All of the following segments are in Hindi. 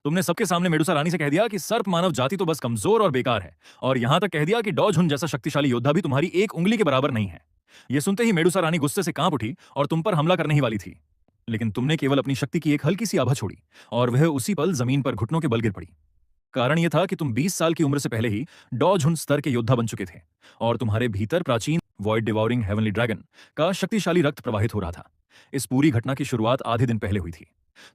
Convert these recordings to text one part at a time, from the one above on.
तुमने सबके सामने मेडुसा रानी से कह दिया कि सर्प मानव जाति तो बस कमजोर और बेकार है, और यहां तक कह दिया कि डॉ झुन जैसा शक्तिशाली योद्धा भी तुम्हारी एक उंगली के बराबर नहीं है। यह सुनते ही मेडुसा रानी गुस्से से कांप उठी और तुम पर हमला करने ही वाली थी, लेकिन तुमने केवल अपनी शक्ति की एक हल्की सी आभा छोड़ी, और वह उसी पल जमीन पर घुटनों के बल गिर पड़ी। कारण यह था कि तुम 20 साल की उम्र से पहले ही डॉ झुन स्तर के योद्धा बन चुके थे, और तुम्हारे भीतर प्राचीन वॉइड डिवॉरिंग हेवनली ड्रैगन का शक्तिशाली रक्त प्रवाहित हो रहा था। इस पूरी घटना की शुरुआत आधे दिन पहले हुई थी।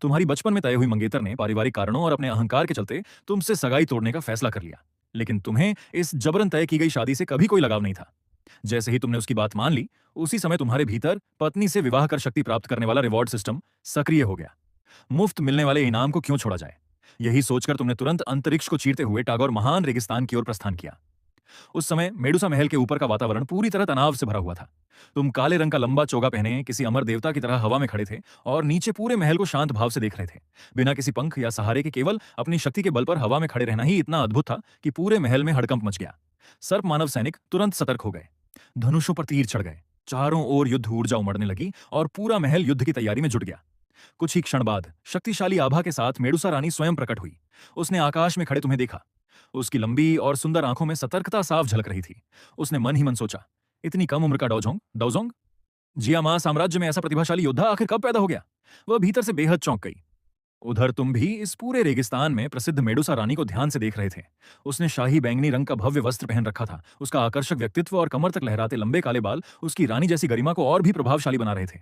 तुम्हारी बचपन में तय हुई मंगेतर ने पारिवारिक कारणों और अपने अहंकार के चलते तुमसे सगाई तोड़ने का फैसला कर लिया, लेकिन तुम्हें इस जबरन तय की गई शादी से कभी कोई लगाव नहीं था। जैसे ही तुमने उसकी बात मान ली, उसी समय तुम्हारे भीतर पत्नी से विवाह कर शक्ति प्राप्त करने वाला रिवॉर्ड सिस्टम सक्रिय हो गया। मुफ्त मिलने वाले इनाम को क्यों छोड़ा जाए, यही सोचकर तुमने तुरंत अंतरिक्ष को चीरते हुए टागोर महान रेगिस्तान की ओर प्रस्थान किया। उस समय मेडुसा महल के ऊपर का वातावरण पूरी तरह तनाव से भरा हुआ था। तुम काले रंग का लंबा चोगा पहने किसी अमर देवता की तरह हवा में खड़े थे और नीचे पूरे महल को शांत भाव से देख रहे थे। बिना किसी पंख या सहारे के केवल अपनी शक्ति के बल पर हवा में खड़े रहना ही इतना अद्भुत था कि पूरे महल में हड़कंप मच गया। सर्प मानव सैनिक तुरंत सतर्क हो गए, धनुषों पर तीर चढ़ गए, चारों ओर युद्ध ऊर्जा उमड़ने लगी और पूरा महल युद्ध की तैयारी में जुट गया। कुछ ही क्षण बाद शक्तिशाली आभा के साथ मेडुसा रानी स्वयं प्रकट हुई। उसने आकाश में खड़े तुम्हें देखा। उसकी लंबी और सुंदर आंखों में सतर्कता साफ झलक रही थी। उसने मन ही मन सोचा, इतनी कम उम्र का डाओजोंग जियामा साम्राज्य में ऐसा प्रतिभाशाली योद्धा आखिर कब पैदा हो गया। वह भीतर से बेहद चौंक गई। उधर तुम भी इस पूरे रेगिस्तान में प्रसिद्ध मेडुसा रानी को ध्यान से देख रहे थे। उसने शाही बैंगनी रंग का भव्य वस्त्र पहन रखा था। उसका आकर्षक व्यक्तित्व और कमर तक लहराते लंबे काले बाल उसकी रानी जैसी गरिमा को और भी प्रभावशाली बना रहे थे।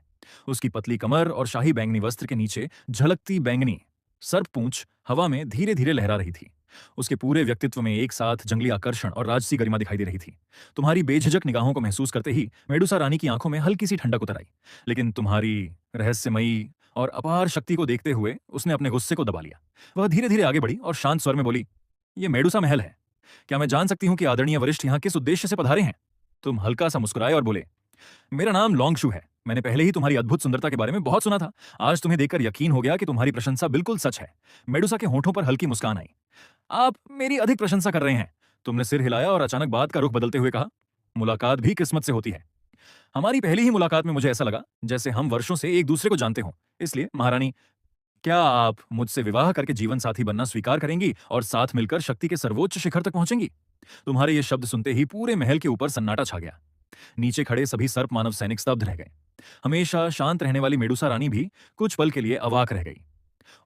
उसकी पतली कमर और शाही बैंगनी वस्त्र के नीचे झलकती बैंगनी सर्प पूंछ हवा में धीरे धीरे लहरा रही थी। उसके पूरे व्यक्तित्व में एक साथ जंगली आकर्षण और राजसी गरिमा दिखाई दे रही थी। तुम्हारी बेझिझक निगाहों को महसूस करते ही मेडुसा रानी की आंखों में हल्की सी ठंडक उतर आई, लेकिन तुम्हारी रहस्यमयी और अपार शक्ति को देखते हुए उसने अपने गुस्से को दबा लिया। वह धीरे धीरे आगे बढ़ी और शांत स्वर में बोली, यह मेडुसा महल है। क्या मैं जान सकती हूं कि आदरणीय वरिष्ठ यहां किस उद्देश्य से पधारे हैं? तुम हल्का सा मुस्कुराए और बोले, मेरा नाम लोंगशू है। मैंने पहले ही तुम्हारी अद्भुत सुंदरता के बारे में बहुत सुना था। आज तुम्हें देखकर यकीन हो गया कि तुम्हारी प्रशंसा बिल्कुल सच है। मेडुसा के होठों पर हल्की मुस्कान आई। आप मेरी अधिक प्रशंसा कर रहे हैं। तुमने सिर हिलाया और अचानक बात का रुख बदलते हुए कहा, मुलाकात भी किस्मत से होती है। हमारी पहली ही मुलाकात में मुझे ऐसा लगा जैसे हम वर्षों से एक दूसरे को जानते हों। इसलिए महारानी, क्या आप मुझसे विवाह करके जीवन साथी बनना स्वीकार करेंगी और साथ मिलकर शक्ति के सर्वोच्च शिखर तक पहुंचेंगी? तुम्हारे ये शब्द सुनते ही पूरे महल के ऊपर सन्नाटा छा गया। नीचे खड़े सभी सर्प मानव सैनिक स्तब्ध रह गए। हमेशा शांत रहने वाली मेडुसा रानी भी कुछ पल के लिए अवाक रह गई।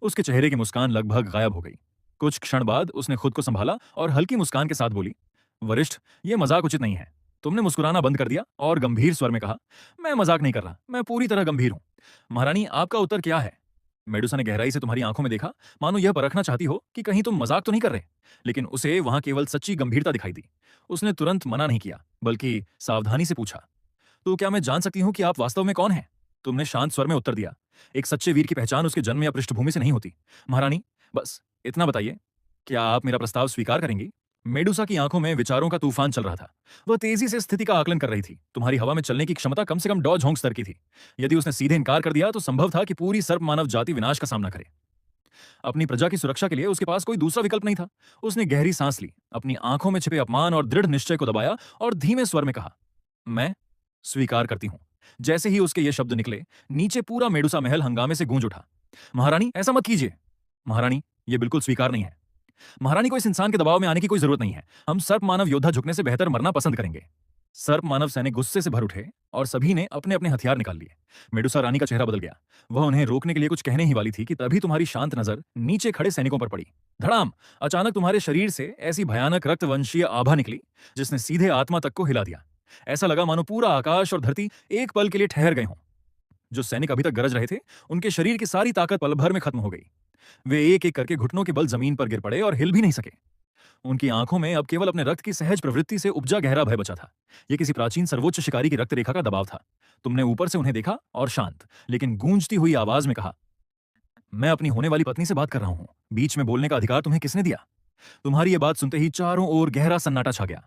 उसके चेहरे की मुस्कान लगभग गायब हो गई। कुछ क्षण बाद उसने खुद को संभाला और हल्की मुस्कान के साथ बोली, वरिष्ठ, यह मजाक उचित नहीं है। तुमने मुस्कुराना बंद कर दिया और गंभीर स्वर में कहा, मैं मजाक नहीं कर रहा, मैं पूरी तरह गंभीर हूं। महारानी, आपका उत्तर क्या है? मेडुसा ने गहराई से तुम्हारी आंखों में देखा, मानो यह परखना चाहती हो कि कहीं तुम मजाक तो नहीं कर रहे, लेकिन उसे वहां केवल सच्ची गंभीरता दिखाई दी। उसने तुरंत मना नहीं किया, बल्कि सावधानी से पूछा, तो क्या मैं जान सकती हूं कि आप वास्तव में कौन हैं? तुमने शांत स्वर में उत्तर दिया, एक सच्चे वीर की पहचान उसके जन्म या पृष्ठभूमि से नहीं होती। महारानी, बस इतना बताइए, क्या आप मेरा प्रस्ताव स्वीकार करेंगी? मेडुसा की आंखों में विचारों का तूफान चल रहा था। वह तेजी से स्थिति का आकलन कर रही थी। तुम्हारी हवा में चलने की क्षमता कम से कम डॉ झोंक स्तर की थी। यदि उसने सीधे इनकार कर दिया तो संभव था कि पूरी सर्प मानव जाति विनाश का सामना करे। अपनी प्रजा की सुरक्षा के लिए उसके पास कोई दूसरा विकल्प नहीं था। उसने गहरी सांस ली, अपनी आंखों में छिपे अपमान और दृढ़ निश्चय को दबाया और धीमे स्वर में कहा, मैं स्वीकार करती हूं। जैसे ही उसके ये शब्द निकले, नीचे पूरा मेडुसा महल हंगामे से गूंज उठा। महारानी, ऐसा मत कीजिए। महारानी, यह बिल्कुल स्वीकार नहीं है। महारानी को इस इंसान के दबाव में आने की कोई जरूरत नहीं है। हम सर्प मानव योद्धा झुकने से बेहतर मरना पसंद करेंगे। सर्प मानव सैनिक गुस्से से भर उठे और सभी ने अपने अपने हथियार निकाल लिए। मेडुसा रानी का चेहरा बदल गया। वह उन्हें रोकने के लिए कुछ कहने ही वाली थी कि तभी तुम्हारी शांत नजर नीचे खड़े सैनिकों पर पड़ी। धड़ाम! अचानक तुम्हारे शरीर से ऐसी भयानक रक्तवंशीय आभा निकली जिसने सीधे आत्मा तक को हिला दिया। ऐसा लगा मानो पूरा आकाश और धरती एक पल के लिए ठहर गए हों। जो सैनिक अभी तक गरज रहे थे, उनके शरीर की सारी ताकत पल भर में खत्म हो गई। वे एक एक करके घुटनों के बल जमीन पर गिर पड़े और हिल भी नहीं सके। उनकी आंखों में अब केवल अपने रक्त की सहज प्रवृत्ति से उपजा गहरा भय बचा था। यह किसी प्राचीन सर्वोच्च शिकारी की रक्त रेखा का दबाव था। तुमने ऊपर से उन्हें देखा और शांत लेकिन गूंजती हुई आवाज में कहा, मैं अपनी होने वाली पत्नी से बात कर रहा हूं। बीच में बोलने का अधिकार तुम्हें किसने दिया? तुम्हारी यह बात सुनते ही चारों ओर गहरा सन्नाटा छा गया।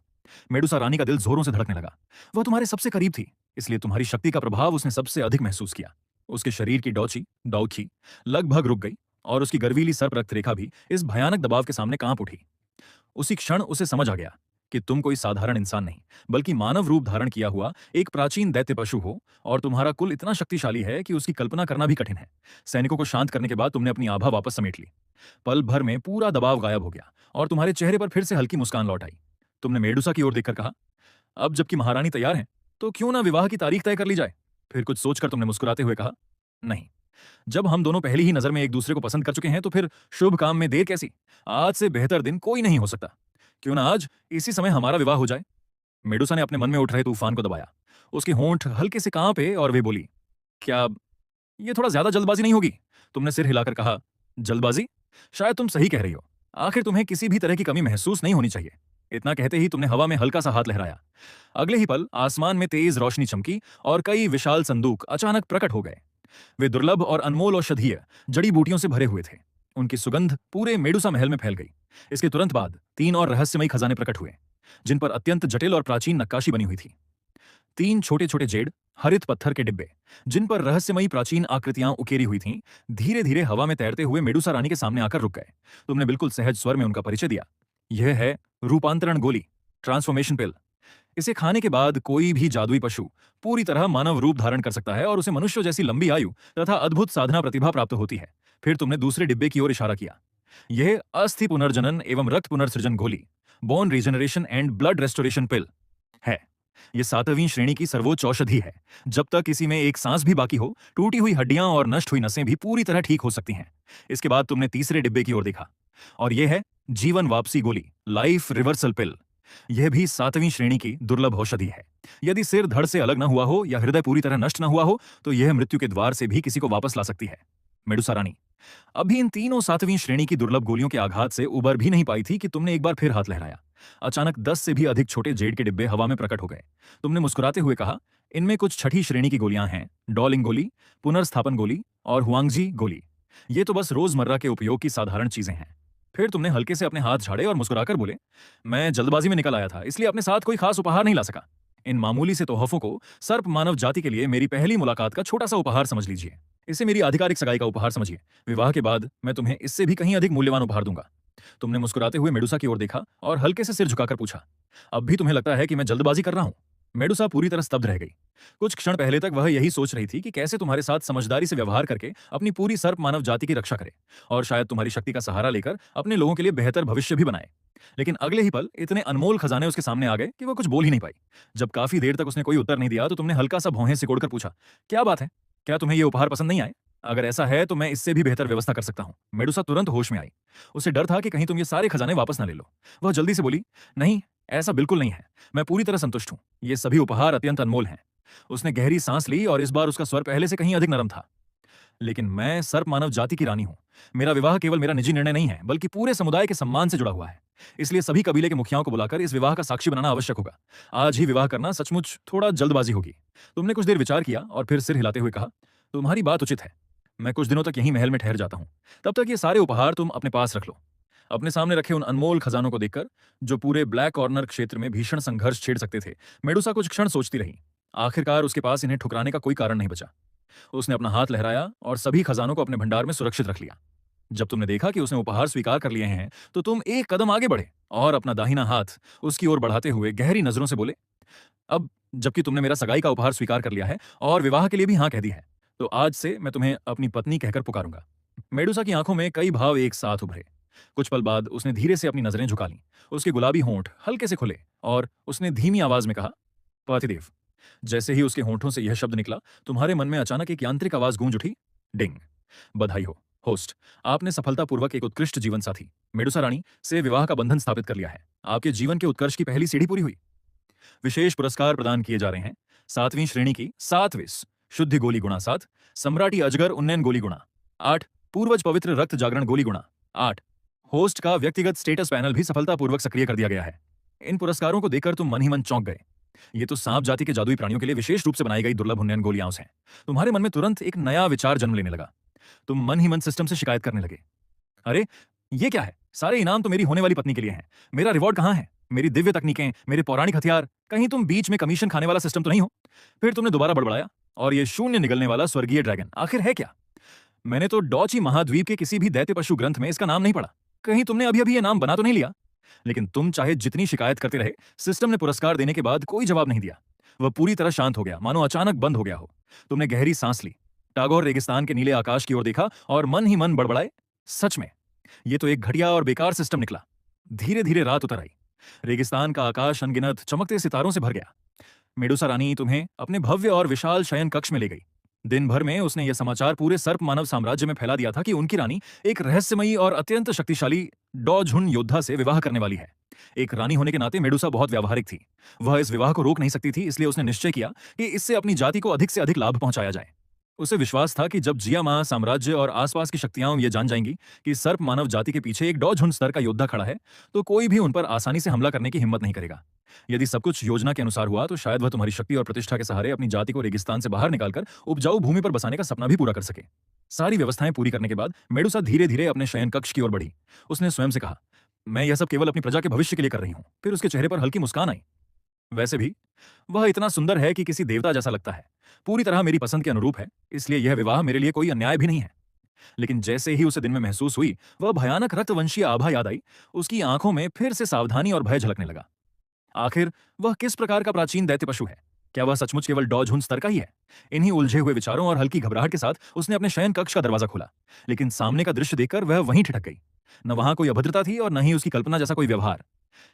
मेडुसा रानी का दिल जोरों से धड़कने लगा। वह तुम्हारे सबसे करीब थी, इसलिए तुम्हारी शक्ति का प्रभाव उसने सबसे अधिक महसूस किया। उसके शरीर की डौखी लगभग रुक गई और उसकी गर्वीली सर्प रक्त रेखा भी इस भयानक दबाव के सामने कांप उठी। उसी क्षण उसे समझ आ गया कि तुम कोई साधारण इंसान नहीं, बल्कि मानव रूप धारण किया हुआ एक प्राचीन दैत्य पशु हो, और तुम्हारा कुल इतना शक्तिशाली है कि उसकी कल्पना करना भी कठिन है। सैनिकों को शांत करने के बाद तुमने अपनी आभा वापस समेट ली। पल भर में पूरा दबाव गायब हो गया और तुम्हारे चेहरे पर फिर से हल्की मुस्कान लौट आई। तुमने मेडुसा की ओर देखकर कहा, अब जबकि महारानी तैयार है तो क्यों ना विवाह की तारीख तय कर ली जाए। फिर कुछ सोचकर तुमने मुस्कुराते हुए कहा, नहीं, जब हम दोनों पहली ही नजर में एक दूसरे को पसंद कर चुके हैं तो फिर शुभ काम में देर कैसी। आज से बेहतर दिन कोई नहीं हो सकता। क्यों ना आज इसी समय हमारा विवाह हो जाए। मेडुसा ने अपने मन में उठ रहे तूफान को दबाया। उसके होंठ हल्के से कांपे और वे बोली, क्या ये थोड़ा ज्यादा जल्दबाजी नहीं होगी। तुमने सिर हिलाकर कहा, जल्दबाजी? शायद तुम सही कह रही हो। आखिर तुम्हें किसी भी तरह की कमी महसूस नहीं होनी चाहिए। इतना कहते ही तुमने हवा में हल्का सा हाथ लहराया। अगले ही पल आसमान में तेज रोशनी चमकी और कई विशाल संदूक अचानक प्रकट हो गए। वे दुर्लभ और अनमोल औषधीय जड़ी बूटियों से भरे हुए थे। उनकी सुगंध पूरे मेडुसा महल में फैल गई। इसके तुरंत बाद 3 और रहस्यमयी खजाने प्रकट हुए, जिन पर अत्यंत जटिल और प्राचीन नक्काशी बनी हुई थी। 3 छोटे छोटे जेड हरित पत्थर के डिब्बे, जिन पर रहस्यमयी प्राचीन आकृतियां उकेरी हुई थीं, धीरे धीरे हवा में तैरते हुए मेडुसा रानी के सामने आकर रुक गए। तुमने बिल्कुल सहज स्वर में उनका परिचय दिया। यह है रूपांतरण गोली, ट्रांसफॉर्मेशन पिल। इसे खाने के बाद कोई भी जादुई पशु पूरी तरह मानव रूप धारण कर सकता है और उसे मनुष्य जैसी लंबी आयु तथा अद्भुत साधना प्रतिभा प्राप्त होती है। फिर तुमने दूसरे डिब्बे की ओर इशारा किया। यह अस्थि पुनर्जनन एवं रक्त पुनर्सृजन गोली, bone regeneration and blood restoration pill है। यह 7वीं श्रेणी की सर्वोच्च औषधि है। जब तक किसी में एक सांस भी बाकी हो, टूटी हुई हड्डियां और नष्ट हुई नसें भी पूरी तरह ठीक हो सकती हैं। इसके बाद तुमने तीसरे डिब्बे की ओर देखा, और यह है जीवन वापसी गोली, लाइफ रिवर्सल पिल। यह भी 7वीं श्रेणी की दुर्लभ औषधि है। यदि सिर धड़ से अलग न हुआ हो या हृदय पूरी तरह नष्ट न हुआ हो, तो यह मृत्यु के द्वार से भी किसी को वापस ला सकती है। मेडुसा रानी अभी इन तीनों 7वीं श्रेणी की दुर्लभ गोलियों के आघात से उबर भी नहीं पाई थी कि तुमने एक बार फिर हाथ लहराया। अचानक 10 से भी अधिक छोटे जेड के डिब्बे हवा में प्रकट हो गए। तुमने मुस्कुराते हुए कहा, इनमें कुछ छठी श्रेणी की गोलियां हैं, डॉलिंग गोली, पुनर्स्थापन गोली और हुआंगजी गोली। ये तो बस रोजमर्रा के उपयोग की साधारण चीजें हैं। फिर तुमने हल्के से अपने हाथ झाड़े और मुस्कुराकर बोले, मैं जल्दबाजी में निकल आया था, इसलिए अपने साथ कोई खास उपहार नहीं ला सका। इन मामूली से तोहफों को सर्प मानव जाति के लिए मेरी पहली मुलाकात का छोटा सा उपहार समझ लीजिए। इसे मेरी आधिकारिक सगाई का उपहार समझिए। विवाह के बाद मैं तुम्हें इससे भी कहीं अधिक मूल्यवान उपहार दूंगा। तुमने मुस्कुराते हुए मेडुसा की ओर देखा और हल्के से सिर झुकाकर पूछा, अब भी तुम्हें लगता है कि मैं जल्दबाजी कर रहा हूं? मेडुसा पूरी तरह स्तब्ध रह गई। कुछ क्षण पहले तक वह यही सोच रही थी कि कैसे तुम्हारे साथ समझदारी से व्यवहार करके अपनी पूरी सर्प मानव जाति की रक्षा करे और शायद तुम्हारी शक्ति का सहारा लेकर अपने लोगों के लिए बेहतर भविष्य भी बनाए। लेकिन अगले ही पल इतने अनमोल खजाने उसके सामने आ गए कि वह कुछ बोल ही नहीं पाई। जब काफी देर तक उसने कोई उत्तर नहीं दिया तो तुमने हल्का सा भौहें सिकोड़कर पूछा, क्या बात है? क्या तुम्हें यह उपहार पसंद नहीं आए? अगर ऐसा है तो मैं इससे भी बेहतर व्यवस्था कर सकता हूं। मेडुसा तुरंत होश में आई। उसे डर था कि कहीं तुम ये सारे खजाने वापस ना ले लो। वह जल्दी से बोली, नहीं, ऐसा बिल्कुल नहीं है। मैं पूरी तरह संतुष्ट हूं। ये सभी उपहार अत्यंत अनमोल हैं। उसने गहरी सांस ली और इस बार उसका स्वर पहले से कहीं अधिक नरम था। लेकिन मैं सर्प मानव जाति की रानी हूं। मेरा विवाह केवल मेरा निजी निर्णय नहीं है, बल्कि पूरे समुदाय के सम्मान से जुड़ा हुआ है। इसलिए सभी कबीले के मुखियाओं को बुलाकर इस विवाह का साक्षी बनाना आवश्यक होगा। आज ही विवाह करना सचमुच थोड़ा जल्दबाजी होगी। तुमने कुछ देर विचार किया और फिर सिर हिलाते हुए कहा, तुम्हारी बात उचित है। मैं कुछ दिनों तक यहीं महल में ठहर जाता हूं। तब तक ये सारे उपहार तुम अपने पास रख लो। अपने सामने रखे उन अनमोल खजानों को देखकर, जो पूरे ब्लैक कॉर्नर क्षेत्र में भीषण संघर्ष छेड़ सकते थे, मेडुसा कुछ क्षण सोचती रही। आखिरकार उसके पास इन्हें ठुकराने का कोई कारण नहीं बचा। उसने अपना हाथ लहराया और सभी खजानों को अपने भंडार में सुरक्षित रख लिया। जब तुमने देखा कि उसने उपहार स्वीकार कर लिए हैं, तो तुम एक कदम आगे बढ़े और अपना दाहिना हाथ उसकी ओर बढ़ाते हुए गहरी नजरों से बोले, अब जबकि तुमने मेरा सगाई का उपहार स्वीकार कर लिया है और विवाह के लिए भी हाँ कह दी है, तो आज से मैं तुम्हें अपनी पत्नी कहकर पुकारूंगा। मेडुसा की आंखों में कई भाव एक साथ उभरे। कुछ पल बाद उसने धीरे से अपनी नजरें झुका लीं। उसके गुलाबी होंठ हल्के से खुले और उसने धीमी आवाज में कहा, पतिदेव। जैसे ही उसके होंठों से यह शब्द निकला, तुम्हारे मन में अचानक एक यांत्रिक आवाज गूंज उठी, डिंग। बधाई हो होस्ट, आपने सफलतापूर्वक एक उत्कृष्ट जीवन साथी मेडुसा रानी से विवाह का बंधन स्थापित कर लिया है। आपके जीवन के उत्कर्ष की पहली सीढ़ी पूरी हुई। विशेष पुरस्कार प्रदान किए जा रहे हैं। 7वीं श्रेणी की 7 शुद्धि गोली गुणा 7, सम्राटी अजगर उन्नयन गोली गुणा 8, पूर्वज पवित्र रक्त जागरण गोली गुणा 8। होस्ट का व्यक्तिगत स्टेटस पैनल भी सफलतापूर्वक सक्रिय कर दिया गया है। इन पुरस्कारों को देखकर तुम मन ही मन चौंक गए। ये तो सांप जाति के जादुई प्राणियों के लिए विशेष रूप से बनाई गई दुर्लभ उन्नयन गोलियां हैं। तुम्हारे मन में तुरंत एक नया विचार जन्म लेने लगा। तुम मन ही मन सिस्टम से शिकायत करने लगे, अरे ये क्या है? सारे इनाम तो मेरी होने वाली पत्नी के लिए हैं। मेरा रिवॉर्ड कहां है? मेरी दिव्य तकनीकें, मेरे पौराणिक हथियार, कहीं तुम बीच में कमीशन खाने वाला सिस्टम तो नहीं हो? फिर तुमने दोबारा बड़बड़ाया, और ये शून्य निकलने वाला स्वर्गीय ड्रैगन आखिर है क्या? मैंने तो डॉची महाद्वीप के किसी भी दैत्य पशु ग्रंथ में इसका नाम नहीं पढ़ा। कहीं तुमने अभी अभी ये नाम बना तो नहीं लिया? लेकिन तुम चाहे जितनी शिकायत करते रहे, सिस्टम ने पुरस्कार देने के बाद कोई जवाब नहीं दिया। वह पूरी तरह शांत हो गया, मानो अचानक बंद हो गया हो। तुमने गहरी सांस ली, टागोर रेगिस्तान के नीले आकाश की ओर देखा और मन ही मन बड़बड़ाए, सच में ये तो एक घटिया और बेकार सिस्टम निकला। धीरे धीरे रात उतर आई। रेगिस्तान का आकाश अनगिनत चमकते सितारों से भर गया। मेडुसा रानी तुम्हें अपने भव्य और विशाल शयन कक्ष में ले गई। दिन भर में उसने यह समाचार पूरे सर्प मानव साम्राज्य में फैला दिया था कि उनकी रानी एक रहस्यमयी और अत्यंत शक्तिशाली डॉझुन योद्धा से विवाह करने वाली है। एक रानी होने के नाते मेडुसा बहुत व्यावहारिक थी। वह इस विवाह को रोक नहीं सकती थी, इसलिए उसने निश्चय किया कि इससे अपनी जाति को अधिक से अधिक लाभ पहुंचाया जाए। उसे विश्वास था कि जब जिया मां साम्राज्य और आसपास की शक्तियां ये जान जाएंगी कि सर्प मानव जाति के पीछे एक डॉझुन स्तर का योद्धा खड़ा है, तो कोई भी उन पर आसानी से हमला करने की हिम्मत नहीं करेगा। यदि सब कुछ योजना के अनुसार हुआ तो शायद वह तुम्हारी शक्ति और प्रतिष्ठा के सहारे अपनी जाति को रेगिस्तान से बाहर निकालकर उपजाऊ भूमि पर बसाने का सपना भी पूरा कर सके। सारी व्यवस्थाएं पूरी करने के बाद मेडुसा धीरे धीरे अपने शयन कक्ष की ओर बढ़ी। उसने स्वयं से कहा, मैं यह सब केवल अपनी प्रजा के भविष्य के लिए कर रही हूं। फिर उसके चेहरे पर हल्की मुस्कान आई। वैसे भी वह इतना सुंदर है कि किसी देवता जैसा लगता है, पूरी तरह मेरी पसंद के अनुरूप है, इसलिए यह विवाह मेरे लिए कोई अन्याय भी नहीं है। लेकिन जैसे ही उसे दिन में महसूस हुई, वह भयानक रक्तवंशीय आभा याद आई। उसकी आंखों में फिर से सावधानी और भय झलकने लगा। आखिर वह किस प्रकार का प्राचीन दैत्य पशु है? क्या वह सचमुच केवल डॉझुन स्तर का ही है? इन्हीं उलझे हुए विचारों और हल्की घबराहट के साथ उसने अपने शयन कक्ष का दरवाजा खोला, लेकिन सामने का दृश्य देखकर वह वहीं ठिठक गई। न वहां कोई अभद्रता थी और न ही उसकी कल्पना जैसा कोई व्यवहार।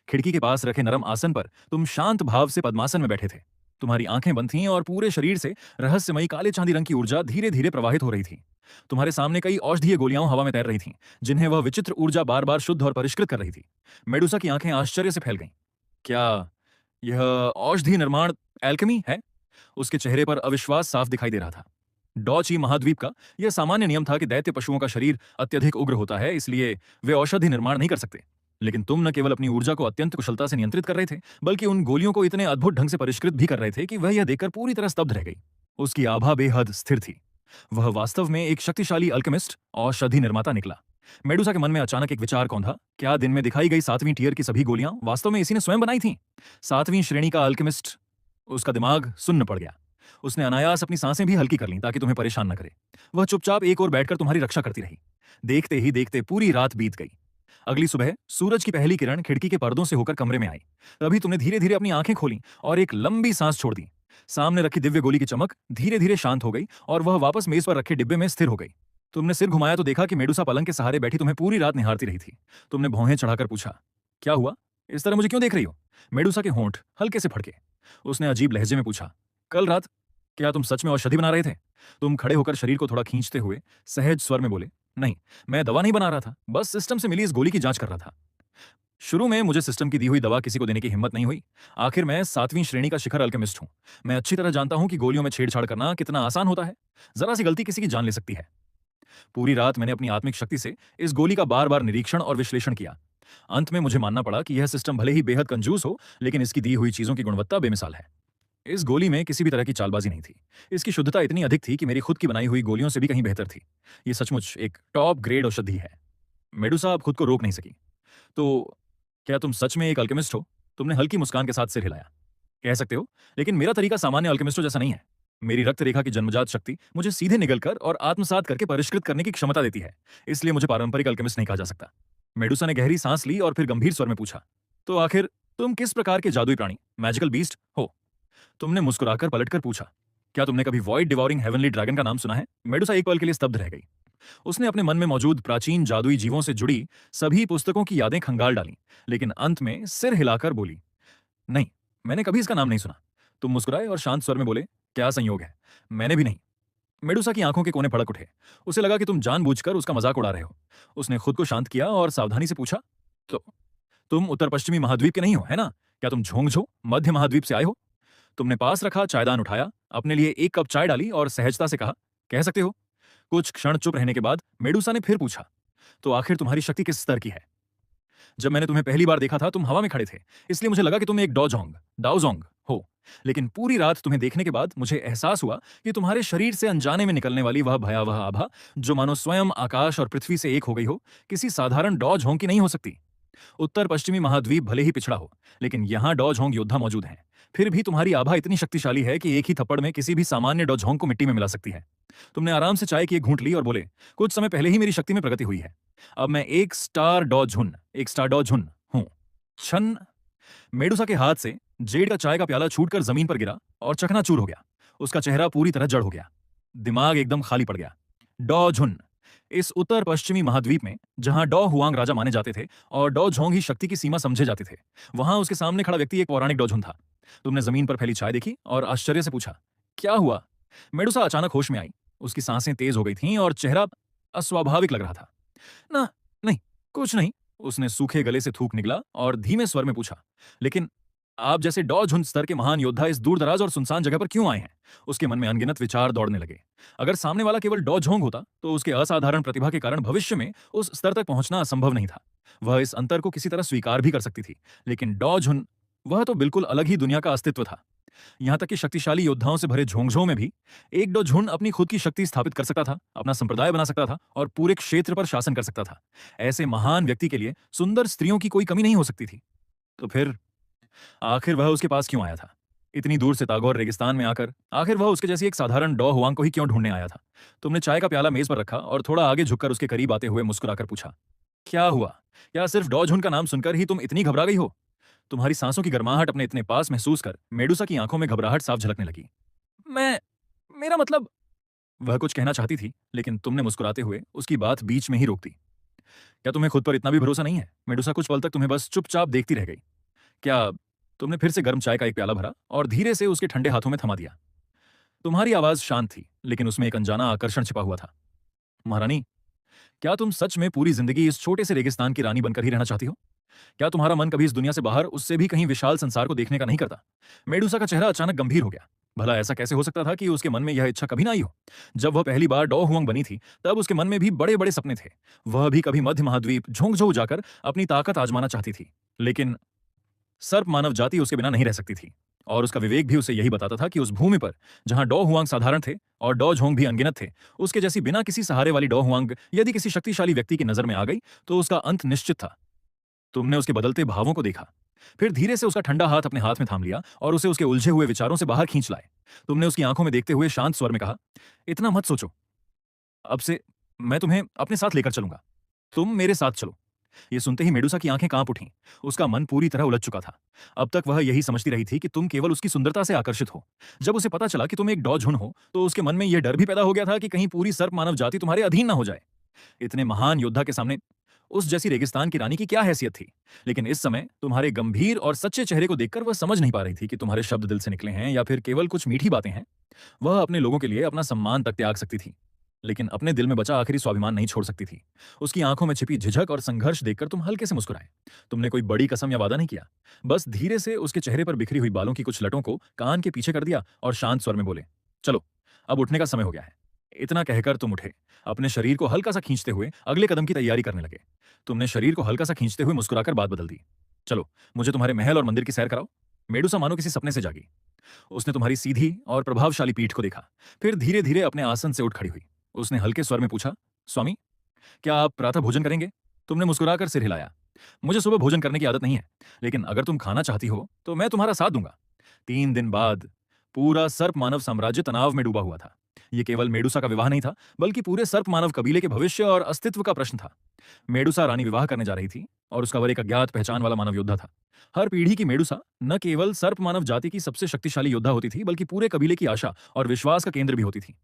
खिड़की के पास रखे नरम आसन पर तुम शांत भाव से पद्मासन में बैठे थे। तुम्हारी आंखें बंद थीं और पूरे शरीर से रहस्यमयी काले चांदी रंग की ऊर्जा धीरे धीरे प्रवाहित हो रही थी। तुम्हारे सामने कई औषधीय गोलियां हवा में तैर रही थीं, जिन्हें वह विचित्र ऊर्जा बार बार शुद्ध और परिष्कृत कर रही थी। मेडुसा की आंखें आश्चर्य से फैल गईं। क्या यह औषधि निर्माण एल्केमी है? उसके चेहरे पर अविश्वास साफ दिखाई दे रहा था। डॉची महाद्वीप का यह सामान्य नियम था कि दैत्य पशुओं का शरीर अत्यधिक उग्र होता है, इसलिए वे औषधि निर्माण नहीं कर सकते। लेकिन तुम न केवल अपनी ऊर्जा को अत्यंत कुशलता से नियंत्रित कर रहे थे, बल्कि उन गोलियों को इतने अद्भुत ढंग से परिष्कृत भी कर रहे थे कि वह यह देखकर पूरी तरह स्तब्ध रह गई। उसकी आभा बेहद स्थिर थी। वह वास्तव में एक शक्तिशाली अल्केमिस्ट, औषधि निर्माता निकला। मेडुसा के मन में अचानक एक विचार कौंधा। क्या दिन में दिखाई गई 7वीं टीयर की सभी गोलियां वास्तव में इसी ने स्वयं बनाई थीं? 7वीं श्रेणी का अल्केमिस्ट। उसका दिमाग सुन्न पड़ गया। उसने अनायास अपनी सांसें भी हल्की कर लीं ताकि तुम्हें परेशान न करे। वह चुपचाप एक ओर बैठकर तुम्हारी रक्षा करती रही। देखते ही देखते पूरी रात बीत गई। अगली सुबह सूरज की पहली किरण खिड़की के पर्दों से होकर कमरे में आई। तभी तुमने धीरे धीरे अपनी आंखें खोली और एक लंबी सांस छोड़ दी। सामने रखी दिव्य गोली की चमक धीरे धीरे शांत हो गई और वह वापस मेज पर रखे डिब्बे में स्थिर हो गई। तुमने सिर घुमाया तो देखा कि मेडुसा पलंग के सहारे बैठी तुम्हें पूरी रात निहारती रही थी। तुमने भौहें चढ़ाकर पूछा, क्या हुआ? इस तरह मुझे क्यों देख रही हो? मेडुसा के होंठ हल्के से फड़के। उसने अजीब लहजे में पूछा, कल रात क्या तुम सच में औषधि बना रहे थे? तुम खड़े होकर शरीर को थोड़ा खींचते हुए सहज स्वर में बोले, नहीं, मैं दवा नहीं बना रहा था, बस सिस्टम से मिली इस गोली की जांच कर रहा था। शुरू में मुझे सिस्टम की दी हुई दवा किसी को देने की हिम्मत नहीं हुई। आखिर मैं 7वीं श्रेणी का शिखर अल्केमिस्ट हूं। मैं अच्छी तरह जानता हूं कि गोलियों में छेड़छाड़ करना कितना आसान होता है। जरा सी गलती किसी की जान ले सकती है। पूरी रात मैंने अपनी आत्मिक शक्ति से इस गोली का बार बार निरीक्षण और विश्लेषण किया। अंत में मुझे मानना पड़ा कि यह सिस्टम भले ही बेहद कंजूस हो, लेकिन इसकी दी हुई चीजों की गुणवत्ता बेमिसाल है। इस गोली में किसी भी तरह की चालबाजी नहीं थी। इसकी शुद्धता इतनी अधिक थी कि मेरी खुद की बनाई हुई गोलियों से भी कहीं बेहतर थी। ये सचमुच एक टॉप ग्रेड औषधि है। मेडुसा अब खुद को रोक नहीं सकी। तो क्या तुम सच में एक अल्केमिस्ट हो? तुमने हल्की मुस्कान के साथ सिर हिलाया। कह सकते हो, लेकिन मेरा तरीका सामान्य अल्केमिस्टों जैसा नहीं है। मेरी रक्त रेखा की जन्मजात शक्ति मुझे सीधे निगलकर और आत्मसात करके परिष्कृत करने की क्षमता देती है, इसलिए मुझे पारंपरिक अल्केमिस्ट नहीं कहा जा सकता। मेडुसा ने गहरी सांस ली और फिर गंभीर स्वर में पूछा, तो आखिर तुम किस प्रकार के जादुई प्राणी, मैजिकल बीस्ट हो? तुमने मुस्कुराकर पलटकर पूछा, क्या तुमने कभी वॉइड डिवोरिंग हेवनली ड्रैगन का नाम सुना है? मेडुसा एक पल के लिए स्तब्ध रह गई। उसने अपने मन में मौजूद प्राचीन जादुई जीवों से जुड़ी सभी पुस्तकों की यादें खंगाल डाली, लेकिन अंत में सिर हिलाकर बोली, नहीं, मैंने कभी इसका नाम नहीं सुना। तुम मुस्कुराए और शांत स्वर में बोले, क्या संयोग है, मैंने भी नहीं। मेडुसा की आंखों के कोने फड़क उठे। उसे लगा कि तुम जानबूझकर उसका मजाक उड़ा रहे हो। उसने खुद को शांत किया और सावधानी से पूछा, तो तुम उत्तर पश्चिमी महाद्वीप के नहीं हो, है ना? क्या तुम झोंगझो मध्य महाद्वीप से आए हो? तुमने पास रखा चायदान उठाया, अपने लिए एक कप चाय डाली और सहजता से कहा, कह सकते हो। कुछ क्षण चुप रहने के बाद मेडुसा ने फिर पूछा, तो आखिर तुम्हारी शक्ति किस स्तर की है? जब मैंने तुम्हें पहली बार देखा था तुम हवा में खड़े थे, इसलिए मुझे लगा कि तुम एक दाओजोंग हो। लेकिन पूरी रात तुम्हें देखने के बाद मुझे एहसास हुआ कि तुम्हारे शरीर से अनजाने में निकलने वाली वह भयावह आभा, जो मानो स्वयं आकाश और पृथ्वी से एक हो गई हो, किसी साधारण डॉझोंग की नहीं हो सकती। उत्तर पश्चिमी महाद्वीप भले ही पिछड़ा हो, लेकिन यहाँ डॉझोंग योद्धा मौजूद हैं। फिर भी तुम्हारी आभा इतनी शक्तिशाली है कि एक ही थप्पड़ में किसी भी सामान्य डॉझोंग को मिट्टी में मिला सकती है। तुमने आराम से चाय की एक घूंट ली और बोले, कुछ समय पहले ही मेरी शक्ति में प्रगति हुई है। अब मैं एक स्टार डॉझुन हूं। छन। मेडुसा के हाथ से जेड का चाय का प्याला छूटकर जमीन पर गिरा और चकनाचूर हो गया। उसका चेहरा पूरी तरह जड़ हो गया। दिमाग एकदम खाली पड़ गया। डॉ झुन। इस उत्तर पश्चिमी महाद्वीप में जहां डॉ हुआंग राजा माने जाते थे और डॉ झोंग ही शक्ति की सीमा समझे जाते थे, वहां उसके सामने खड़ा व्यक्ति एक पौराणिक डॉ झुन था। तुमने जमीन पर फैली चाय देखी और आश्चर्य से पूछा, क्या हुआ? मेडुसा अचानक होश में आई। उसकी सांसें तेज हो गई थीं और चेहरा अस्वाभाविक लग रहा था। ना, नहीं, कुछ नहीं। उसने सूखे गले से थूक निकला और धीमे स्वर में पूछा, लेकिन आप जैसे डॉ झुन स्तर के महान योद्धा इस दूर दराज और सुनसान जगह पर क्यों आए हैं? उसके मन में अनगिनत विचार दौड़ने लगे। अगर सामने वाला केवल डॉ झोंग होता तो उसके असाधारण प्रतिभा के कारण भविष्य में उस स्तर तक पहुंचना असंभव नहीं था। वह इस अंतर को किसी तरह स्वीकार भी कर सकती थी, लेकिन डॉ झुन, वह तो बिल्कुल अलग ही दुनिया का अस्तित्व था। यहां तक कि शक्तिशाली योद्धाओं से भरे झोंगझों में भी एक डॉ झुन अपनी खुद की शक्ति स्थापित कर सकता था, अपना संप्रदाय बना सकता था और पूरे क्षेत्र पर शासन कर सकता था। ऐसे महान व्यक्ति के लिए सुंदर स्त्रियों की कोई कमी नहीं हो सकती थी। तो फिर आखिर वह उसके पास क्यों आया था? इतनी दूर से तागौर रेगिस्तान में आकर आखिर वह उसके जैसी एक साधारण डॉ हुआंग को ही क्यों ढूंढने आया था? तुमने चाय का प्याला मेज पर रखा और थोड़ा आगे झुककर उसके करीब आते हुए मुस्कुराकर पूछा, क्या हुआ? क्या सिर्फ डॉ झुन का नाम सुनकर ही तुम इतनी घबरा गई हो? तुम्हारी सांसों की गर्माहट अपने इतने पास महसूस कर मेडुसा की आंखों में घबराहट साफ झलकने लगी। मैं मेरा मतलब। वह कुछ कहना चाहती थी, लेकिन तुमने मुस्कुराते हुए उसकी बात बीच में ही रोक दी। क्या तुम्हें खुद पर इतना भी भरोसा नहीं है? मेडुसा कुछ पल तक तुम्हें बस चुपचाप देखती रह गई। क्या? तुमने फिर से गर्म चाय का एक प्याला भरा और धीरे से उसके ठंडे हाथों में थमा दिया। तुम्हारी आवाज शांत थी, लेकिन उसमें एक अनजाना आकर्षण छिपा हुआ था। महारानी, क्या तुम सच में पूरी जिंदगी इस छोटे से रेगिस्तान की रानी बनकर ही रहना चाहती हो? क्या तुम्हारा मन कभी इस दुनिया से बाहर उससे भी कहीं विशाल संसार को देखने का नहीं करता? मेडुसा का चेहरा अचानक गंभीर हो गया। भला ऐसा कैसे हो सकता था कि उसके मन में यह इच्छा कभी ना आई हो? जब वह पहली बार डॉ हुआंग बनी थी, तब उसके मन में भी बड़े बड़े सपने थे। वह भी कभी मध्य महाद्वीप झोंकझों जाकर अपनी ताकत आजमाना चाहती थी, लेकिन सर्प मानव जाति उसके बिना नहीं रह सकती थी। और उसका विवेक भी उसे यही बताता था कि उस भूमि पर जहां डॉ हुआंग साधारण थे और डॉ झोंग भी अनगिनत थे, उसके जैसी बिना किसी सहारे वाली डॉ हुआंग यदि किसी शक्तिशाली व्यक्ति की नजर में आ गई तो उसका अंत निश्चित था। तुमने उसके बदलते भावों को देखा, फिर धीरे से उसका ठंडा हाथ अपने हाथ में थाम लिया और उसे उसके उलझे हुए विचारों से बाहर खींच लाए। तुमने उसकी आंखों में देखते हुए शांत स्वर में कहा, इतना मत सोचो। अब से मैं तुम्हें अपने साथ लेकर चलूंगा। तुम मेरे साथ चलो। ये सुनते ही मेडुसा की आंखें कांप उठीं। उसका मन पूरी तरह उलझ चुका था। अब तक वह यही समझती रही थी कि तुम केवल उसकी सुंदरता से आकर्षित हो। जब उसे पता चला कि तुम एक डॉ झुन हो, तो उसके मन में यह डर भी पैदा हो गया था कि कहीं पूरी सर्प मानव जाति तुम्हारे अधीन ना हो जाए। इतने महान योद्धा के सामने उस जैसी रेगिस्तान की रानी की क्या हैसियत थी? लेकिन इस समय तुम्हारे गंभीर और सच्चे चेहरे को देखकर वह समझ नहीं पा रही थी कि तुम्हारे शब्द दिल से निकले हैं या फिर केवल कुछ मीठी बातें हैं। वह अपने लोगों के लिए अपना सम्मान तक त्याग सकती थी, लेकिन अपने दिल में बचा आखिरी स्वाभिमान नहीं छोड़ सकती थी। उसकी आंखों में छिपी झिझक और संघर्ष देखकर तुम हल्के से मुस्कुराए। तुमने कोई बड़ी कसम या वादा नहीं किया, बस धीरे से उसके चेहरे पर बिखरी हुई बालों की कुछ लटों को कान के पीछे कर दिया और शांत स्वर में बोले, चलो, अब उठने का समय हो गया है। इतना कहकर तुम उठे, अपने शरीर को हल्का सा खींचते हुए अगले कदम की तैयारी करने लगे। तुमने शरीर को हल्का सा खींचते हुए मुस्कुराकर बात बदल दी, चलो, मुझे तुम्हारे महल और मंदिर की सैर कराओ। मेडुसा मानो किसी सपने से जागी। उसने तुम्हारी सीधी और प्रभावशाली पीठ को देखा, फिर धीरे धीरे अपने आसन से उठ खड़ी हुई। उसने हल्के स्वर में पूछा, स्वामी, क्या आप प्रातः भोजन करेंगे? तुमने मुस्कुराकर सिर हिलाया। मुझे सुबह भोजन करने की आदत नहीं है, लेकिन अगर तुम खाना चाहती हो तो मैं तुम्हारा साथ दूंगा। 3 दिन बाद पूरा सर्प मानव साम्राज्य तनाव में डूबा हुआ था। यह केवल मेडुसा का विवाह नहीं था, बल्कि पूरे सर्प मानव कबीले के भविष्य और अस्तित्व का प्रश्न था। मेडुसा रानी विवाह करने जा रही थी और उसका वर एक अज्ञात पहचान वाला मानव योद्धा था। हर पीढ़ी की मेडुसा न केवल सर्प मानव जाति की सबसे शक्तिशाली योद्धा होती थी, बल्कि पूरे कबीले की आशा और विश्वास का केंद्र भी होती थी।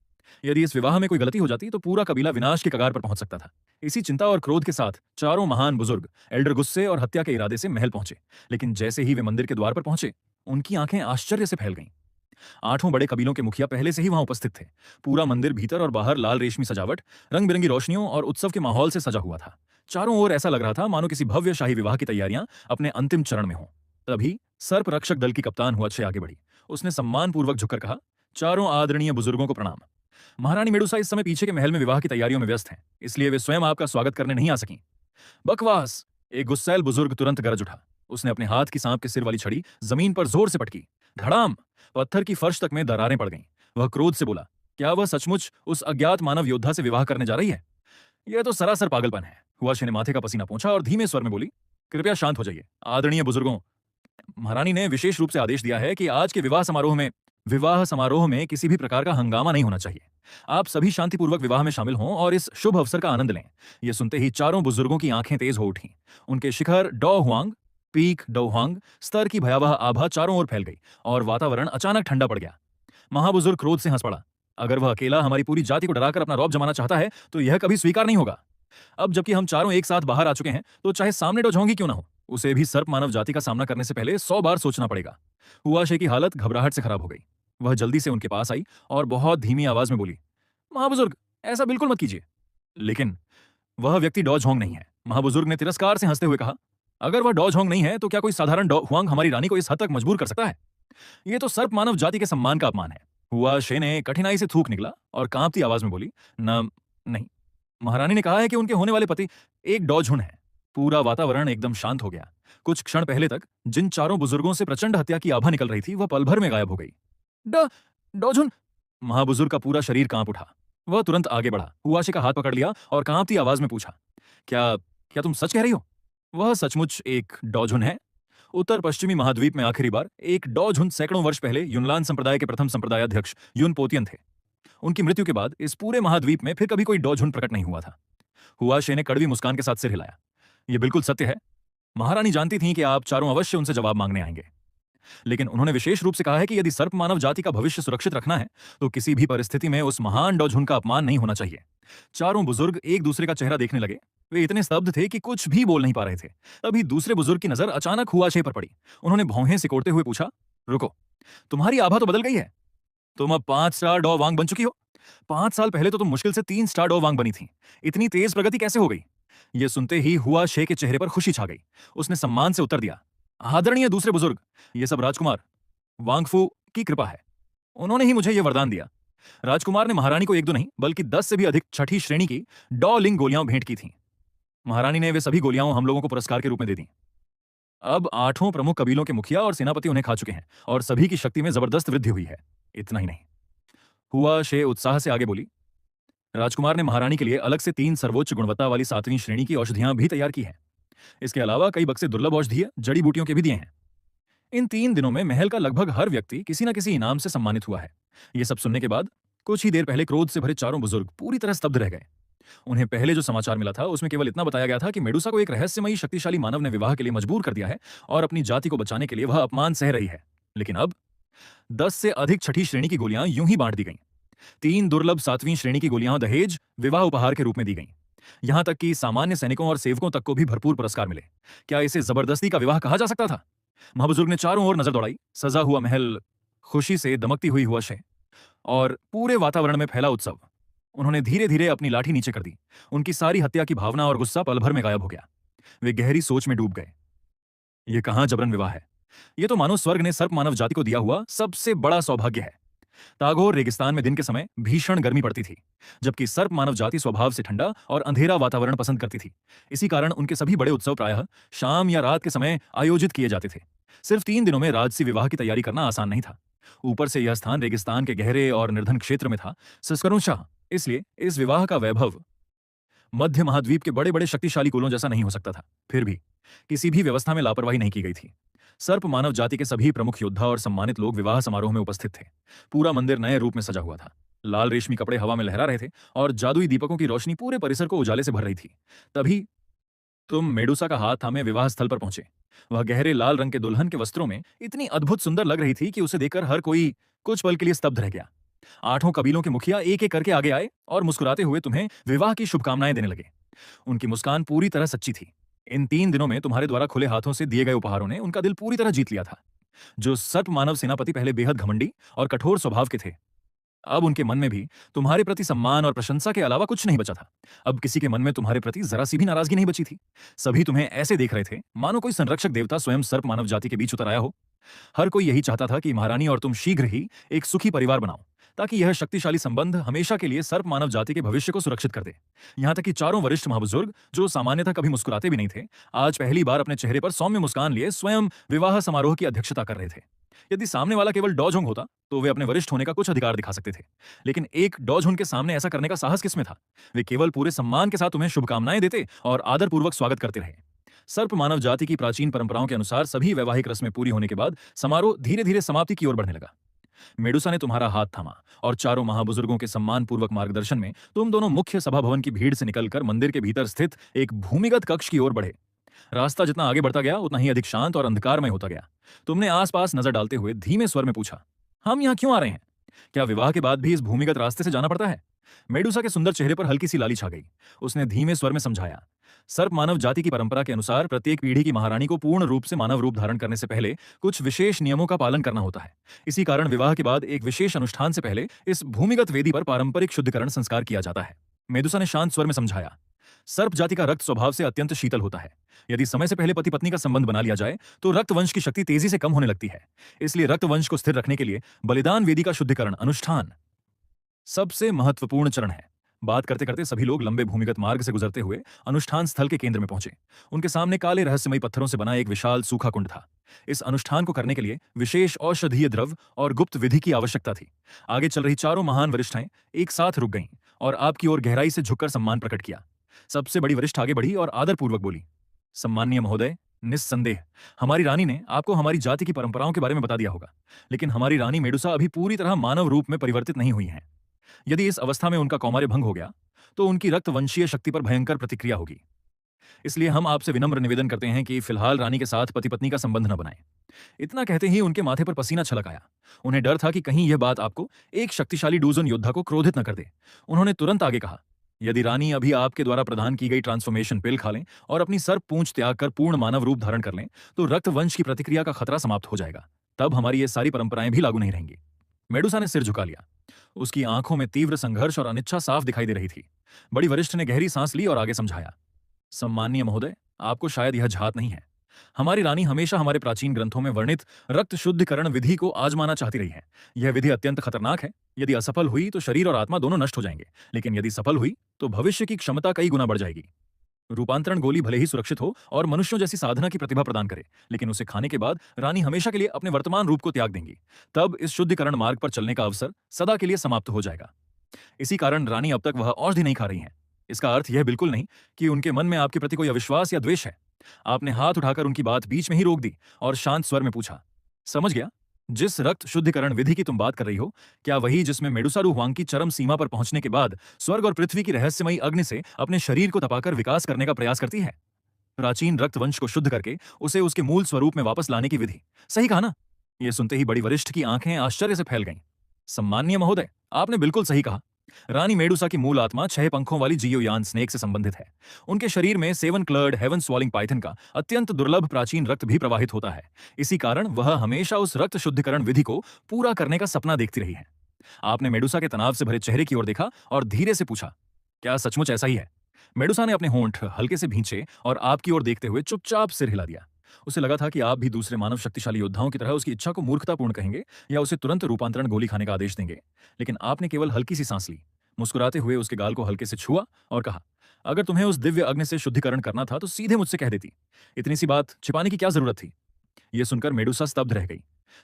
यदि इस विवाह में कोई गलती हो जाती तो पूरा कबीला विनाश के कगार पर पहुंच सकता था। इसी चिंता और क्रोध के साथ चारों महान बुजुर्ग एल्डर गुस्से और हत्या के इरादे से महल पहुंचे, लेकिन जैसे ही वे मंदिर के द्वार पर पहुंचे, उनकी आंखें आश्चर्य से फैल गईं। 8 बड़े कबीलों के मुखिया पहले से ही वहां उपस्थित थे। पूरा मंदिर भीतर और बाहर लाल रेशमी सजावट, रंग बिरंगी रोशनियों और उत्सव के माहौल से सजा हुआ था। चारों ओर ऐसा लग रहा था मानो किसी भव्य शाही विवाह की तैयारियां अपने अंतिम चरण में हों। तभी सर्प रक्षक दल की कप्तान हुआ आगे बढ़ी। उसने सम्मानपूर्वक झुककर कहा, चारों आदरणीय बुजुर्गों को प्रणाम। महारानी मेडुसा इस समय पीछे के महल में विवाह की तैयारियों में व्यस्त हैं, इसलिए वे स्वयं आपका स्वागत करने नहीं आ सकीं। बकवास! एक गुस्सैल बुजुर्ग तुरंत गरज उठा। उसने अपने हाथ की सांप के सिर वाली छड़ी जमीन पर जोर से पटकी। धड़ाम! पत्थर की फर्श तक में दरारें पड़ गईं। वह क्रोध से बोला, क्या वह सचमुच उस अज्ञात मानव योद्धा से विवाह करने जा रही है? यह तो सरासर पागलपन है। हुआशे ने माथे का पसीना पोंछा और धीमे स्वर में बोली, कृपया शांत हो जाइए। आदरणीय बुजुर्गों, महारानी ने विशेष रूप से आदेश दिया है कि आज के विवाह समारोह में किसी भी प्रकार का हंगामा नहीं होना चाहिए। आप सभी शांतिपूर्वक विवाह में शामिल हों और इस शुभ अवसर का आनंद लें। यह सुनते ही चारों बुजुर्गों की आंखें तेज हो उठीं। उनके शिखर डॉ हुआंग पीक डोहांग स्तर की भयावह आभा चारों ओर फैल गई और वातावरण अचानक ठंडा पड़ गया। महाबुजुर्ग क्रोध से हंस पड़ा। अगर वह अकेला हमारी पूरी जाति को डराकर अपना रौब जमाना चाहता है तो यह कभी स्वीकार नहीं होगा। अब जबकि हम चारों एक साथ बाहर आ चुके हैं तो चाहे सामने डोजोंगी क्यों ना हो, उसे भी सर्प मानव जाति का सामना करने से पहले 100 बार सोचना पड़ेगा। हुआशे की हालत घबराहट से खराब हो गई। वह जल्दी से उनके पास आई और बहुत धीमी आवाज में बोली, महाबुजुर्ग, ऐसा बिल्कुल मत कीजिए। लेकिन वह व्यक्ति डॉजहोंग नहीं है। महाबुजुर्ग ने तिरस्कार से हंसते हुए कहा, अगर वह डॉजहोंग नहीं है तो क्या कोई साधारण हुआंग हमारी रानी को इस हद तक मजबूर कर सकता है? यह तो सर्प मानव जाति के सम्मान का अपमान है। हुआ शे ने कठिनाई से थूक निकला और कांपती आवाज में बोली, न नहीं, महारानी ने कहा है कि उनके होने वाले पति एक डॉजहुन है। पूरा वातावरण एकदम शांत हो गया। कुछ क्षण पहले तक जिन चारों बुजुर्गों से प्रचंड हत्या की आभा निकल रही थी वह पल भर में गायब हो गई। डॉजहुन! महाबुजुर्ग का पूरा शरीर कांप उठा। वह तुरंत आगे बढ़ा, हुआशे का हाथ पकड़ लिया और कांपती आवाज में पूछा, क्या क्या तुम सच कह रही हो? वह सचमुच एक डॉजहुन है। उत्तर पश्चिमी महाद्वीप में आखिरी बार एक डॉजहुन सैकड़ों वर्ष पहले युनलान संप्रदाय के प्रथम संप्रदायाध्यक्ष युन पोतियन थे। उनकी मृत्यु के बाद इस पूरे महाद्वीप में फिर कभी कोई डॉजहुन प्रकट नहीं हुआ था। हुआशे ने कड़वी मुस्कान के साथ सिर हिलाया। यह बिल्कुल सत्य है। महारानी जानती थीं कि आप चारों अवश्य उनसे जवाब मांगने आएंगे, लेकिन उन्होंने विशेष रूप से कहा है कि यदि सर्प मानव जाति का भविष्य सुरक्षित रखना है तो किसी भी परिस्थिति में उस महान डॉजहुन का अपमान नहीं होना चाहिए। चारों बुजुर्ग एक दूसरे का चेहरा देखने लगे। वे इतने स्तब्ध थे कि कुछ भी बोल नहीं पा रहे थे। तभी दूसरे बुजुर्ग की नजर अचानक हुआशे पर पड़ी। उन्होंने भौहें सिकोड़ते हुए पूछा, रुको, तुम्हारी आभा तो बदल गई है। तुम अब 5 स्टार डॉ वांग बन चुकी हो। 5 साल पहले तो तुम मुश्किल से 3 स्टार डॉ वांग बनी थी। इतनी तेज प्रगति कैसे हो गई? यह सुनते ही हुआशे के चेहरे पर खुशी छा गई। उसने सम्मान से उत्तर दिया, आदरणीय दूसरे बुजुर्ग, यह सब राजकुमार वांगफू की कृपा है। उन्होंने ही मुझे यह वरदान दिया। राजकुमार ने महारानी को 1-2 नहीं बल्कि 10 से भी अधिक छठी श्रेणी की डॉ लिंग गोलियां भेंट की थीं। महारानी ने वे सभी गोलियां हम लोगों को पुरस्कार के रूप में दे दी। अब 8 प्रमुख कबीलों के मुखिया और सेनापति उन्हें खा चुके हैं और सभी की शक्ति में जबरदस्त वृद्धि हुई है। इतना ही नहीं, हुआ शे उत्साह से आगे बोली, राजकुमार ने महारानी के लिए अलग से 3 सर्वोच्च गुणवत्ता वाली 7वीं श्रेणी की औषधियां भी तैयार की हैं। इसके अलावा कई बक्से दुर्लभ औषधीय जड़ी बूटियों के भी दिए हैं। इन 3 दिनों में महल का लगभग हर व्यक्ति किसी न किसी इनाम से सम्मानित हुआ है। यह सब सुनने के बाद कुछ ही देर पहले क्रोध से भरे चारों बुजुर्ग पूरी तरह स्तब्ध रह गए। उन्हें पहले जो समाचार मिला था उसमें केवल इतना बताया गया था कि मेडुसा को एक रहस्यमयी शक्तिशाली मानव ने विवाह के लिए मजबूर कर दिया है और अपनी जाति को बचाने के लिए वह अपमान सह रही है। लेकिन अब 10 से अधिक छठी श्रेणी की गोलियां यूं ही बांट दी गईं। 3 दुर्लभ 7वीं श्रेणी की गोलियां दहेज विवाह उपहार के रूप में दी गईं। यहां तक कि सामान्य सैनिकों और सेवकों तक को भी भरपूर पुरस्कार मिले। क्या इसे जबरदस्ती का विवाह कहा जा सकता था? महाबुजुर्ग ने चारों ओर नजर दौड़ाई। सजा हुआ महल, खुशी से दमकती हुई हुआशे और पूरे वातावरण में फैला उत्सव। उन्होंने धीरे धीरे अपनी लाठी नीचे कर दी। उनकी सारी हत्या की भावना और गुस्सा पल भर में गायब हो गया। वे गहरी सोच में डूब गए। यह कहां जबरन विवाह है? यह तो मानो स्वर्ग ने सर्प मानव जाति को दिया हुआ सबसे बड़ा सौभाग्य है। तागोर रेगिस्तान में दिन के समय भीषण गर्मी पड़ती थी, जबकि सर्प मानव जाति स्वभाव से ठंडा और अंधेरा वातावरण पसंद करती थी। इसी कारण उनके सभी बड़े उत्सव प्रायः शाम या रात के समय आयोजित किए जाते थे। सिर्फ 3 दिनों में राजसी विवाह की तैयारी करना आसान नहीं था। ऊपर से यह स्थान रेगिस्तान के गहरे और निर्धन क्षेत्र में था, सस्करुशाह। इसलिए इस विवाह का वैभव मध्य महाद्वीप के बड़े बड़े शक्तिशाली कुलों जैसा नहीं हो सकता था। फिर भी किसी भी व्यवस्था में लापरवाही नहीं की गई थी। सर्प मानव जाति के सभी प्रमुख योद्धा और सम्मानित लोग विवाह समारोह में उपस्थित थे। पूरा मंदिर नए रूप में सजा हुआ था। लाल रेशमी कपड़े हवा में लहरा रहे थे और जादुई दीपकों की रोशनी पूरे परिसर को उजाले से भर रही थी। तभी तुम मेडुसा का हाथ थामे विवाह स्थल पर पहुंचे। वह गहरे लाल रंग के दुल्हन के वस्त्रों में इतनी अद्भुत सुंदर लग रही थी कि उसे देखकर हर कोई कुछ पल के लिए स्तब्ध रह गया। 8 कबीलों के मुखिया एक एक करके आगे आए और मुस्कुराते हुए तुम्हें विवाह की शुभकामनाएं देने लगे। उनकी मुस्कान पूरी तरह सच्ची थी। इन 3 दिनों में तुम्हारे द्वारा खुले हाथों से दिए गए उपहारों ने उनका दिल पूरी तरह जीत लिया था। जो सर्प मानव सेनापति पहले बेहद घमंडी और कठोर स्वभाव के थे, अब उनके मन में भी तुम्हारे प्रति सम्मान और प्रशंसा के अलावा कुछ नहीं बचा था। अब किसी के मन में तुम्हारे प्रति जरा सी भी नाराजगी नहीं बची थी। सभी तुम्हें ऐसे देख रहे थे मानो कोई संरक्षक देवता स्वयं सर्प मानव जाति के बीच उतर आया हो। हर कोई यही चाहता था कि महारानी और तुम शीघ्र ही एक सुखी परिवार बनाओ, ताकि यह शक्तिशाली संबंध हमेशा के लिए सर्प मानव जाति के भविष्य को सुरक्षित कर दे। यहां तक कि चारों वरिष्ठ महाबुजुर्ग, जो सामान्यतः कभी मुस्कुराते भी नहीं थे, आज पहली बार अपने चेहरे पर सौम्य मुस्कान लिए स्वयं विवाह समारोह की अध्यक्षता कर रहे थे। यदि सामने वाला केवल डॉजहोंग होता तो वे अपने वरिष्ठ होने का कुछ अधिकार दिखा सकते थे, लेकिन एक डॉजहोंग के सामने ऐसा करने का साहस किसमें था? वे केवल पूरे सम्मान के साथ तुम्हें शुभकामनाएं देते और आदरपूर्वक स्वागत करते रहे। सर्प मानव जाति की प्राचीन परंपराओं के अनुसार सभी वैवाहिक रस्में पूरी होने के बाद समारोह धीरे धीरे समाप्ति की ओर बढ़ने लगा। मेडुसा ने तुम्हारा हाथ थामा और चारों महाबुजुर्गों के सम्मानपूर्वक मार्गदर्शन में तुम दोनों मुख्य सभा भवन की भीड़ से निकलकर मंदिर के भीतर स्थित एक भूमिगत कक्ष की ओर बढ़े। रास्ता जितना आगे बढ़ता गया उतना ही अधिक शांत और अंधकारमय होता गया। तुमने आसपास नजर डालते हुए धीमे स्वर में पूछा, हम यहाँ क्यों आ रहे हैं? क्या विवाह के बाद भी इस भूमिगत रास्ते से जाना पड़ता है? मेडुसा के सुंदर चेहरे पर हल्की सी लाली छा गई। उसने धीमे स्वर में समझाया, सर्प मानव जाति की परंपरा के अनुसार प्रत्येक पीढ़ी की महारानी को पूर्ण रूप से मानव रूप धारण करने से पहले कुछ विशेष नियमों का पालन करना होता है। इसी कारण विवाह के बाद एक विशेष अनुष्ठान से पहले इस भूमिगत वेदी पर पारंपरिक शुद्धिकरण संस्कार किया जाता है। मेदुसा ने शांत स्वर में समझाया, सर्प जाति का रक्त स्वभाव से अत्यंत शीतल होता है। यदि समय से पहले पति पत्नी का संबंध बना लिया जाए तो रक्त वंश की शक्ति तेजी से कम होने लगती है। इसलिए रक्त वंश को स्थिर रखने के लिए बलिदान वेदी का शुद्धिकरण अनुष्ठान सबसे महत्वपूर्ण चरण है। बात करते करते सभी लोग लंबे भूमिगत मार्ग से गुजरते हुए अनुष्ठान स्थल के केंद्र में पहुंचे। उनके सामने काले रहस्यमयी पत्थरों से बना एक विशाल सूखा कुंड था। इस अनुष्ठान को करने के लिए विशेष औषधीय द्रव्य और गुप्त विधि की आवश्यकता थी। आगे चल रही चारों महान वरिष्ठाएं एक साथ रुक गईं और आपकी ओर गहराई से झुककर सम्मान प्रकट किया। सबसे बड़ी वरिष्ठ आगे बढ़ी और आदरपूर्वक बोली, सम्माननीय महोदय, निस्संदेह हमारी रानी ने आपको हमारी जाति की परंपराओं के बारे में बता दिया होगा, लेकिन हमारी रानी मेडुसा अभी पूरी तरह मानव रूप में परिवर्तित नहीं हुई हैं। यदि इस अवस्था में उनका कौमार्य भंग हो गया तो उनकी रक्तवंशीय शक्ति पर भयंकर प्रतिक्रिया होगी। इसलिए हम आपसे विनम्र निवेदन करते हैं कि फिलहाल रानी के साथ पति पत्नी का संबंध न बनाएं। इतना कहते ही उनके माथे पर पसीना छलक आया। उन्हें डर था कि कहीं यह बात आपको, एक शक्तिशाली डूजन योद्धा को, क्रोधित न कर दे। उन्होंने तुरंत आगे कहा, यदि रानी अभी आपके द्वारा प्रदान की गई ट्रांसफॉर्मेशन पिल खा लें और अपनी सर्प पूंछ त्याग कर पूर्ण मानव रूप धारण कर लें तो रक्तवंश की प्रतिक्रिया का खतरा समाप्त हो जाएगा। तब हमारी ये सारी परंपराएं भी लागू नहीं रहेंगी। मेडुसा ने सिर झुका लिया। उसकी आंखों में तीव्र संघर्ष और अनिच्छा साफ दिखाई दे रही थी। बड़ी वरिष्ठ ने गहरी सांस ली और आगे समझाया, सम्माननीय महोदय, आपको शायद यह झात नहीं है। हमारी रानी हमेशा हमारे प्राचीन ग्रंथों में वर्णित रक्त शुद्धिकरण विधि को आजमाना चाहती रही है। यह विधि अत्यंत खतरनाक है। यदि असफल हुई तो शरीर और आत्मा दोनों नष्ट हो जाएंगे, लेकिन यदि सफल हुई तो भविष्य की क्षमता कई गुना बढ़ जाएगी। रूपांतरण गोली भले ही सुरक्षित हो और मनुष्यों जैसी साधना की प्रतिभा प्रदान करे, लेकिन उसे खाने के बाद रानी हमेशा के लिए अपने वर्तमान रूप को त्याग देंगी। तब इस शुद्धिकरण मार्ग पर चलने का अवसर सदा के लिए समाप्त हो जाएगा। इसी कारण रानी अब तक वह औषधि नहीं खा रही हैं। इसका अर्थ यह बिल्कुल नहीं कि उनके मन में आपके प्रति कोई अविश्वास या द्वेष है। आपने हाथ उठाकर उनकी बात बीच में ही रोक दी और शांत स्वर में पूछा, समझ गया, जिस रक्त शुद्धिकरण विधि की तुम बात कर रही हो, क्या वही जिसमें मेडुसारू हुआंग की चरम सीमा पर पहुंचने के बाद स्वर्ग और पृथ्वी की रहस्यमयी अग्नि से अपने शरीर को तपाकर विकास करने का प्रयास करती है? प्राचीन रक्तवंश को शुद्ध करके उसे उसके मूल स्वरूप में वापस लाने की विधि। सही कहा ना? यह सुनते ही बड़ी वरिष्ठ की आंखें आश्चर्य से फैल गईं। सम्माननीय महोदय, आपने बिल्कुल सही कहा। रानी मेडुसा की मूल आत्मा 6 पंखों वाली जियोयान स्नेक से संबंधित है। उनके शरीर में 7 क्लर्ड हेवन स्वॉलिंग पाइथन का अत्यंत दुर्लभ प्राचीन रक्त भी प्रवाहित होता है। इसी कारण वह हमेशा उस रक्त शुद्धिकरण विधि को पूरा करने का सपना देखती रही है। आपने मेडुसा के तनाव से भरे चेहरे की ओर देखा और धीरे से पूछा, क्या सचमुच ऐसा ही है? मेडुसा ने अपने होंठ हल्के से भींचे और आपकी ओर देखते हुए चुपचाप सिर हिला दिया। उसे लगा था कि आप भी दूसरे मानव शक्तिशाली योद्धाओं की तरह उसकी इच्छा को मूर्खतापूर्ण कहेंगे या उसे तुरंत रूपांतरण गोली खाने का आदेश देंगे, लेकिन आपने केवल हल्की सी सांस ली, मुस्कुराते हुए उसके गाल को हल्के से छुआ और कहा, अगर तुम्हें उस दिव्य अग्नि से शुद्धिकरण करना था तो सीधे मुझसे कह देती। इतनी सी बात छिपाने की क्या जरूरत थी? यह सुनकर मेडुसा स्तब्ध रह गई।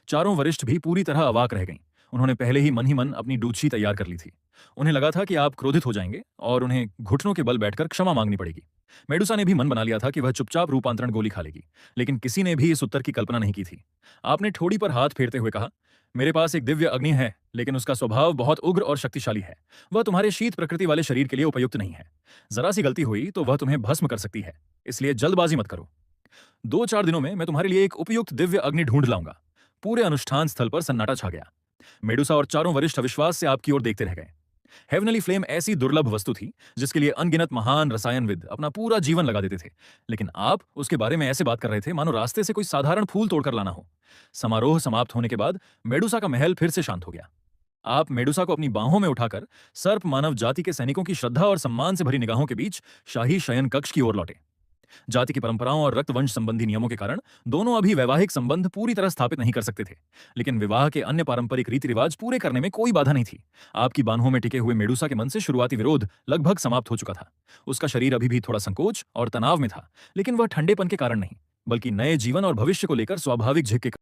चारों वरिष्ठ भी पूरी तरह अवाक रह गईं। उन्होंने पहले ही मन अपनी डूची तैयार कर ली थी। उन्हें लगा था कि आप क्रोधित हो जाएंगे और उन्हें घुटनों के बल बैठकर क्षमा मांगनी पड़ेगी। मेडुसा ने भी मन बना लिया था कि वह चुपचाप रूपांतरण गोली खा लेगी, लेकिन किसी ने भी इस उत्तर की कल्पना नहीं की थी। आपने ठोड़ी पर हाथ फेरते हुए कहा, मेरे पास एक दिव्य अग्नि है, लेकिन उसका स्वभाव बहुत उग्र और शक्तिशाली है। वह तुम्हारे शीत प्रकृति वाले शरीर के लिए उपयुक्त नहीं है। जरा सी गलती हुई तो वह तुम्हें भस्म कर सकती है, इसलिए जल्दबाजी मत करो। 2-4 दिनों में मैं तुम्हारे लिए एक उपयुक्त दिव्य अग्नि ढूंढ लाऊंगा। पूरे अनुष्ठान स्थल पर सन्नाटा छा गया। मेडुसा और चारों वरिष्ठ अविश्वास से आपकी ओर देखते रह गए। हेवनली फ्लेम ऐसी दुर्लभ वस्तु थी जिसके लिए अनगिनत महान रसायनविद अपना पूरा जीवन लगा देते थे, लेकिन आप उसके बारे में ऐसे बात कर रहे थे मानो रास्ते से कोई साधारण फूल तोड़कर लाना हो। समारोह समाप्त होने के बाद मेडुसा का महल फिर से शांत हो गया। आप मेडुसा को अपनी बाहों में उठाकर सर्प मानव जाति के सैनिकों की श्रद्धा और सम्मान से भरी निगाहों के बीच शाही शयन कक्ष की ओर लौटे। जाति की परंपराओं और रक्तवंश संबंधी नियमों के कारण दोनों अभी वैवाहिक संबंध पूरी तरह स्थापित नहीं कर सकते थे, लेकिन विवाह के अन्य पारंपरिक रीति रिवाज पूरे करने में कोई बाधा नहीं थी। आपकी बाहों में टिके हुए मेडुसा के मन से शुरुआती विरोध लगभग समाप्त हो चुका था। उसका शरीर अभी भी थोड़ा संकोच और तनाव में था, लेकिन वह ठंडेपन के कारण नहीं, बल्कि नए जीवन और भविष्य को लेकर स्वाभाविक झिक के